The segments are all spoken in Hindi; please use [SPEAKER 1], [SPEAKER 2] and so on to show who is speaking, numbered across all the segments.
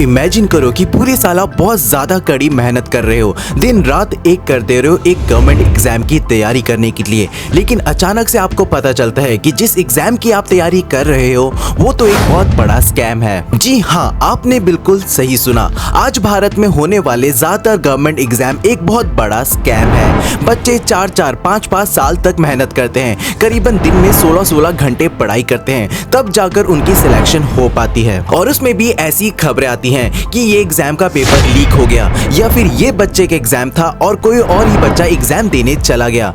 [SPEAKER 1] इमेजिन करो कि पूरे साल आप बहुत ज्यादा कड़ी मेहनत कर रहे हो, दिन रात एक करते रहे हो एक गवर्नमेंट एग्जाम की तैयारी करने के लिए, लेकिन अचानक से आपको पता चलता है कि जिस एग्जाम की आप तैयारी कर रहे हो वो तो एक बहुत बड़ा स्कैम है। जी हाँ, आपने बिल्कुल सही सुना। आज भारत में होने वाले ज्यादातर गवर्नमेंट एग्जाम एक बहुत बड़ा स्कैम है। बच्चे 4-4, 5-5 साल तक मेहनत करते हैं, करीबन दिन में 16-16 घंटे पढ़ाई करते हैं, तब जाकर उनकी सिलेक्शन हो पाती है। और उसमें भी ऐसी खबरें आती हैं कि ये एग्जाम का पेपर लीक हो गया, या फिर ये बच्चे का एग्जाम था और कोई और ही बच्चा एग्जाम देने चला गया,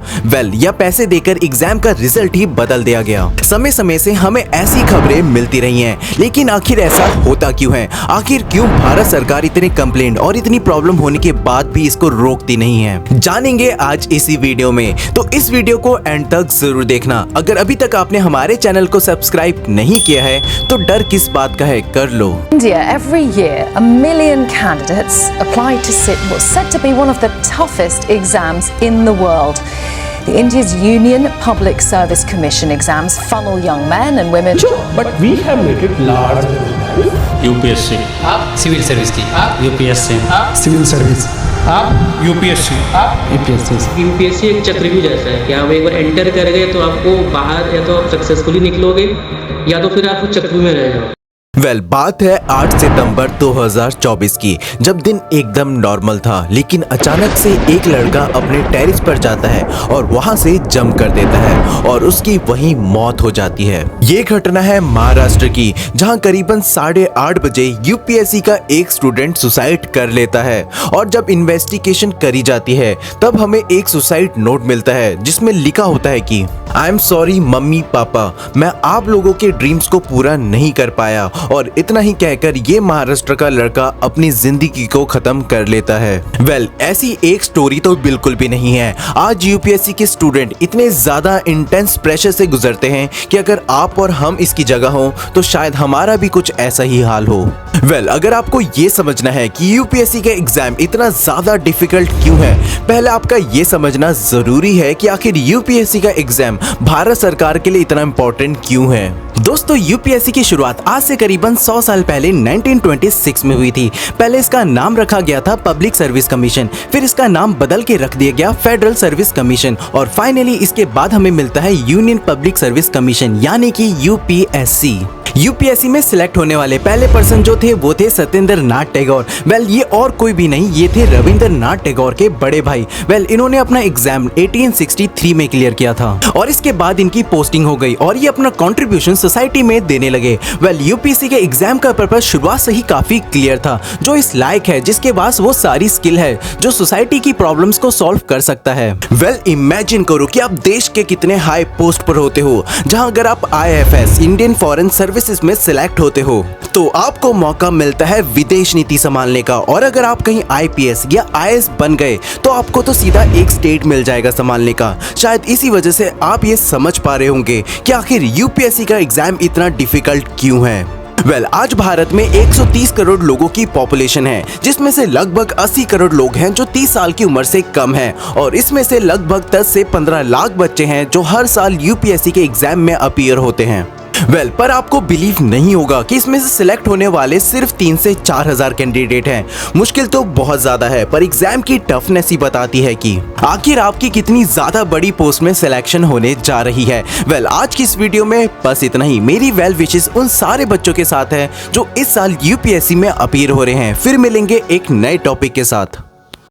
[SPEAKER 1] या पैसे देकर एग्जाम का रिजल्ट ही बदल दिया गया। समय समय से हमें ऐसी खबरें मिलती रही हैं, लेकिन आखिर ऐसा होता क्यों है? आखिर क्यों भारत सरकार इतने कंप्लेंट और इतनी प्रॉब्लम होने के बाद भी इसको रोकती नहीं है? जानेंगे आज इसी वीडियो में, तो इस वीडियो को एंड तक जरूर देखना। अगर अभी तक आपने हमारे चैनल को सब्सक्राइब नहीं किया है तो डर किस बात का है, कर लो।
[SPEAKER 2] India, every year, 1 million candidates apply to sit what's said to be one of the toughest exams in the world. The India's Union Public Service Commission exams funnel young men and women.
[SPEAKER 3] Sure, but we have made it large.
[SPEAKER 4] UPSC,
[SPEAKER 5] civil service की,
[SPEAKER 4] UPSC,
[SPEAKER 3] civil service,
[SPEAKER 4] UPSC,
[SPEAKER 5] UPSC एक चक्रव्यूह जैसा है कि आप एक बार एंटर कर गए तो आपको बाहर या तो आप सक्सेसफुली निकलोगे या तो फिर आप चक्रव्यूह में रह जाओ।
[SPEAKER 1] बात है 8 सितंबर 2024 की, जब दिन एकदम नॉर्मल था, लेकिन अचानक से एक लड़का अपने टेरेस पर जाता है और वहां से जंप कर देता है और उसकी वहीं मौत हो जाती है। ये घटना है महाराष्ट्र की, जहां करीबन 8:30 बजे यूपीएससी का एक स्टूडेंट सुसाइड कर लेता है। और जब इन्वेस्टिगेशन करी जाती है तब हमें एक सुसाइड नोट मिलता है जिसमें लिखा होता है कि I am sorry mummy papa, मैं आप लोगों के ड्रीम्स को पूरा नहीं कर पाया। और इतना ही कहकर ये महाराष्ट्र का लड़का अपनी जिंदगी को खत्म कर लेता है। ऐसी एक स्टोरी तो बिल्कुल भी नहीं है। आज यूपीएससी के स्टूडेंट इतने ज्यादा इंटेंस प्रेशर से गुजरते हैं कि अगर आप और हम इसकी जगह हो तो शायद हमारा भी कुछ ऐसा ही हाल हो। अगर आपको ये समझना है कि यूपीएससी का एग्जाम इतना ज्यादा डिफिकल्ट क्यों है, पहले आपका ये समझना जरूरी है कि आखिर यूपीएससी का एग्जाम भारत सरकार के लिए इतना इंपॉर्टेंट क्यों है। दोस्तों, यूपीएससी की शुरुआत आज से करीबन 100 साल पहले 1926 में हुई थी। पहले इसका नाम रखा गया था पब्लिक सर्विस कमीशन, फिर इसका नाम बदल के रख दिया गया फेडरल सर्विस कमीशन, और फाइनली इसके बाद हमें मिलता है यूनियन पब्लिक सर्विस कमीशन यानी कि यूपीएससी। यूपीएससी में सिलेक्ट होने वाले पहले पर्सन जो थे वो थे सत्येंद्र नाथ टैगोर। ये और कोई भी नहीं, ये थे रविंद्रनाथ टैगोर के बड़े भाई। इन्होंने अपना एग्जाम 1863 में क्लियर किया था और इसके बाद इनकी पोस्टिंग हो गई और ये अपना कंट्रीब्यूशन सोसाइटी में देने लगे। यूपीएससी के एग्जाम का पर्पस शुरुआत से ही काफी क्लियर था, जो इस लायक है जिसके पास वो सारी स्किल है जो सोसाइटी की प्रॉब्लम्स को सॉल्व कर सकता है। इमेजिन करो कि आप देश के कितने हाई पोस्ट पर होते हो, जहां अगर आप आईएफएस इंडियन फॉरेन सर्विस में सिलेक्ट होते हो तो आपको मौका मिलता है विदेश नीति संभालने का, और अगर आप कहीं आईपीएस या आईएएस बन गए तो आपको तो सीधा एक स्टेट मिल जाएगा संभालने का। शायद इसी वजह से आप ये समझ पा रहे होंगे कि आखिर यूपीएससी का एग्जाम इतना डिफिकल्ट क्यों है। आज भारत में 130 करोड़ लोगों की पॉपुलेशन है, जिसमें से लगभग 80 करोड़ लोग हैं जो 30 साल की उम्र से कम हैं, और इसमें से लगभग 10 से 15 लाख बच्चे हैं जो हर साल यूपीएससी के एग्जाम में अपीयर होते हैं। पर आपको बिलीव नहीं होगा कि इसमें से सिलेक्ट होने वाले सिर्फ 3 से 4 हजार कैंडिडेट हैं। मुश्किल तो बहुत ज्यादा है, पर एग्जाम की टफनेस ही बताती है कि आखिर आपकी कितनी ज्यादा बड़ी पोस्ट में सिलेक्शन होने जा रही है। आज की इस वीडियो में बस इतना ही। मेरी वेल विशेस उन सारे बच्चों के साथ है जो इस साल यूपीएससी में अपीयर हो रहे हैं। फिर मिलेंगे एक नए टॉपिक के साथ।